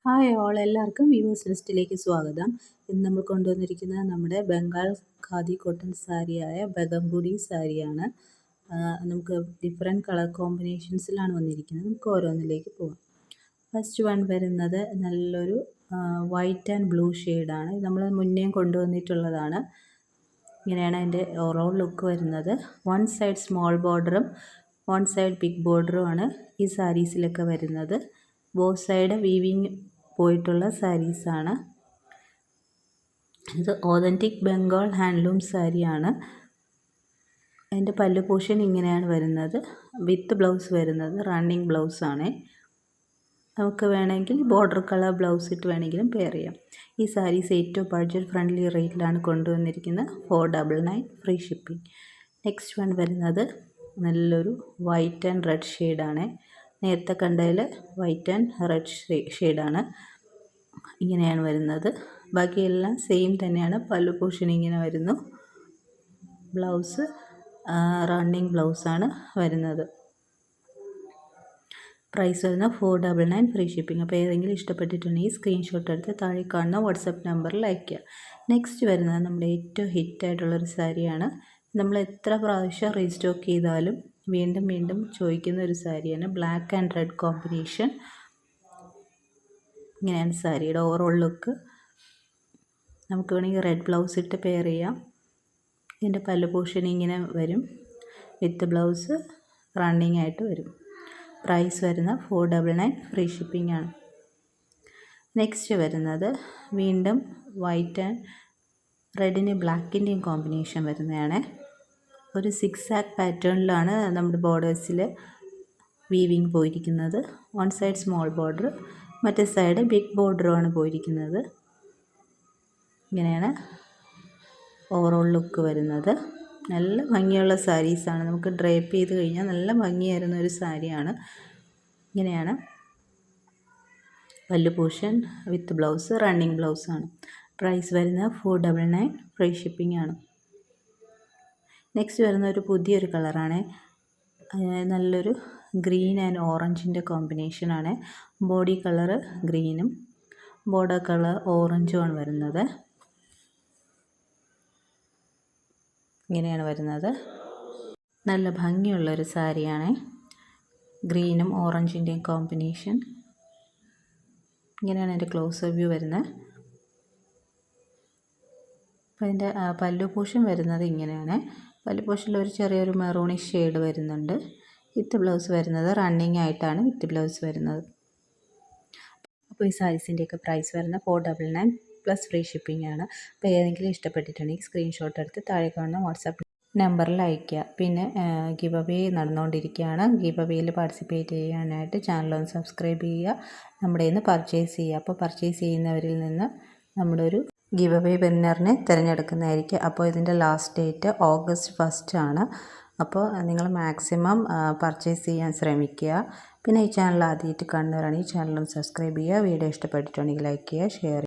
Hi all, എല്ലാവർക്കും viewers ലിസ്റ്റിലേക്ക് സ്വാഗതം. ഇന്ന് നമ്മൾ കൊണ്ടുവന്നിരിക്കുന്നത് നമ്മുടെ ബംഗാൾ ഖാദി കോട്ടൺ സാരിയായ ബഗംപുടി സാരിയാണ്. നമുക്ക് ഡിഫറെൻറ്റ് കളർ കോമ്പിനേഷൻസിലാണ് വന്നിരിക്കുന്നത്. നമുക്ക് ഓരോന്നിലേക്ക് പോകാം. ഫസ്റ്റ് വൺ വരുന്നത് നല്ലൊരു വൈറ്റ് ആൻഡ് ബ്ലൂ ഷെയ്ഡാണ്. നമ്മൾ മുന്നേ കൊണ്ടുവന്നിട്ടുള്ളതാണ്. ഇങ്ങനെയാണ് അതിൻ്റെ ഓവറോൾ ലുക്ക് വരുന്നത്. വൺ സൈഡ് സ്മോൾ ബോർഡറും വൺ സൈഡ് ബിഗ് ബോർഡറുമാണ് ഈ സാരീസിലൊക്കെ വരുന്നത്. ബോത്ത് സൈഡ് വീവിങ് പോയിട്ടുള്ള സാരീസാണ്. ഇത് ഓതൻറ്റിക് ബംഗാൾ ഹാൻഡ്ലൂം സാരിയാണ്. അതിൻ്റെ പല്ലു പോർഷൻ ഇങ്ങനെയാണ് വരുന്നത്. വിത്ത് ബ്ലൗസ് വരുന്നത് റണ്ണിങ് ബ്ലൗസാണ്. നമുക്ക് വേണമെങ്കിൽ ബോർഡർ കളർ ബ്ലൗസ് ഇട്ട് വേണമെങ്കിലും പെയർ ചെയ്യാം. ഈ സാരീസ് ഏറ്റവും ബഡ്ജറ്റ് ഫ്രണ്ട്ലി റേറ്റിലാണ് കൊണ്ടുവന്നിരിക്കുന്നത്. 499 ഫ്രീ ഷിപ്പിംഗ്. നെക്സ്റ്റ് വൺ വരുന്നത് നല്ലൊരു വൈറ്റ് ആൻഡ് റെഡ് ഷെയ്ഡാണ്. നേരത്തെ കണ്ടതിൽ വൈറ്റ് ആൻഡ് റെഡ് ഷെയ്ഡാണ്. ഇങ്ങനെയാണ് വരുന്നത്. ബാക്കിയെല്ലാം സെയിം തന്നെയാണ്. പല്ലു പോർഷൻ ഇങ്ങനെ വരുന്നു. ബ്ലൗസ് റണ്ണിങ് ബ്ലൗസാണ് വരുന്നത്. പ്രൈസ് വരുന്നത് 499 ഫ്രീ ഷിപ്പിംഗ്. അപ്പോൾ ഏതെങ്കിലും ഇഷ്ടപ്പെട്ടിട്ടുണ്ടെങ്കിൽ സ്ക്രീൻഷോട്ട് എടുത്ത് താഴെ കാണുന്ന വാട്സപ്പ് നമ്പറിൽ അയയ്ക്കുക. നെക്സ്റ്റ് വരുന്നത് നമ്മുടെ ഏറ്റവും ഹിറ്റായിട്ടുള്ളൊരു സാരിയാണ്. നമ്മൾ എത്ര പ്രാവശ്യം റീസ്റ്റോക്ക് ചെയ്താലും വീണ്ടും വീണ്ടും ചോദിക്കുന്ന ഒരു സാരിയാണ്. Black and red combination. ഇങ്ങനെയാണ് സാരിയുടെ ഓവറോൾ ലുക്ക്. നമുക്ക് വേണമെങ്കിൽ റെഡ് ബ്ലൗസ് ഇട്ട് പെയർ ചെയ്യാം. ഇതിൻ്റെ പല്ലു പോർഷൻ ഇങ്ങനെ വരും. വിത്ത് ബ്ലൗസ് റണ്ണിങ് ആയിട്ട് വരും. പ്രൈസ് വരുന്ന 499 ഫ്രീ ഷിപ്പിംഗ് ആണ്. നെക്സ്റ്റ് വരുന്നത് വീണ്ടും വൈറ്റ് ആൻഡ് റെഡിന് ബ്ലാക്കിൻ്റെയും കോമ്പിനേഷൻ വരുന്നതാണ്. ഒരു 6 പാറ്റേണിലാണ് നമ്മുടെ ബോർഡേഴ്സിൽ വീവിങ് പോയിരിക്കുന്നത്. വൺ സൈഡ് സ്മോൾ ബോർഡർ, മറ്റേ സൈഡ് ബിഗ് ബോർഡറുമാണ് പോയിരിക്കുന്നത്. ഇങ്ങനെയാണ് ഓവറോൾ ലുക്ക് വരുന്നത്. നല്ല ഭംഗിയുള്ള സാരീസാണ്. നമുക്ക് ഡ്രേപ്പ് ചെയ്ത് കഴിഞ്ഞാൽ നല്ല ഭംഗിയായിരുന്ന ഒരു സാരിയാണ്. ഇങ്ങനെയാണ് pallu portion with blouse running ബ്ലൗസാണ്. പ്രൈസ് വരുന്നത് 499 ഫ്രീ ഷിപ്പിംഗ് ആണ്. നെക്സ്റ്റ് വരുന്ന ഒരു പുതിയൊരു കളറാണ്. നല്ലൊരു ഗ്രീൻ ആൻഡ് ഓറഞ്ചിൻ്റെ കോമ്പിനേഷനാണ്. ബോഡി കളറ് ഗ്രീനും ബോർഡർ കളർ ഓറഞ്ചുമാണ് വരുന്നത്. ഇങ്ങനെയാണ് വരുന്നത്. നല്ല ഭംഗിയുള്ളൊരു സാരിയാണ്. ഗ്രീനും ഓറഞ്ചിൻ്റെയും കോമ്പിനേഷൻ. ഇങ്ങനെയാണ് എൻ്റെ ക്ലോസ് വ്യൂ വരുന്നത്. അപ്പോൾ അതിൻ്റെ പല്ലു പോർഷൻ വരുന്നത് ഇങ്ങനെയാണ്. പല്ലു പോർഷനിൽ ഒരു ചെറിയൊരു മെറൂണിഷ് ഷെയ്ഡ് വരുന്നുണ്ട്. വിത്ത് ബ്ലൗസ് വരുന്നത് റണ്ണിങ് ആയിട്ടാണ് വിത്ത് ബ്ലൗസ് വരുന്നത്. അപ്പോൾ ഈ സാരീസിൻ്റെയൊക്കെ പ്രൈസ് വരുന്നത് 499 പ്ലസ് ഫ്രീ ഷിപ്പിംഗ് ആണ്. അപ്പോൾ ഏതെങ്കിലും ഇഷ്ടപ്പെട്ടിട്ടുണ്ടെങ്കിൽ സ്ക്രീൻഷോട്ട് എടുത്ത് താഴെ കാണുന്ന വാട്സാപ്പ് നമ്പറിൽ അയയ്ക്കുക. പിന്നെ ഗിവ് അവേ നടന്നുകൊണ്ടിരിക്കുകയാണ്. ഗിവ് അവേയിൽ പാർട്ടിസിപ്പേറ്റ് ചെയ്യാനായിട്ട് ചാനലൊന്ന് സബ്സ്ക്രൈബ് ചെയ്യുക. നമ്മുടെ നിന്ന് പർച്ചേസ് ചെയ്യുക. അപ്പോൾ പർച്ചേസ് ചെയ്യുന്നവരിൽ നിന്ന് നമ്മളൊരു ഗിവ് അവേ വിന്നറിനെ തിരഞ്ഞെടുക്കുന്നതായിരിക്കും. അപ്പോൾ ഇതിൻ്റെ ലാസ്റ്റ് ഡേറ്റ് ഓഗസ്റ്റ് 1 ആണ്. അപ്പോൾ നിങ്ങൾ മാക്സിമം പർച്ചേസ് ചെയ്യാൻ ശ്രമിക്കുക. പിന്നെ ഈ ചാനൽ ആദ്യമായിട്ട് കാണുന്നവരാണെങ്കിൽ ഈ ചാനലും സബ്സ്ക്രൈബ് ചെയ്യുക. വീഡിയോ ഇഷ്ടപ്പെട്ടിട്ടുണ്ടെങ്കിൽ ലൈക്ക് ചെയ്യുക, ഷെയർ ചെയ്യുക.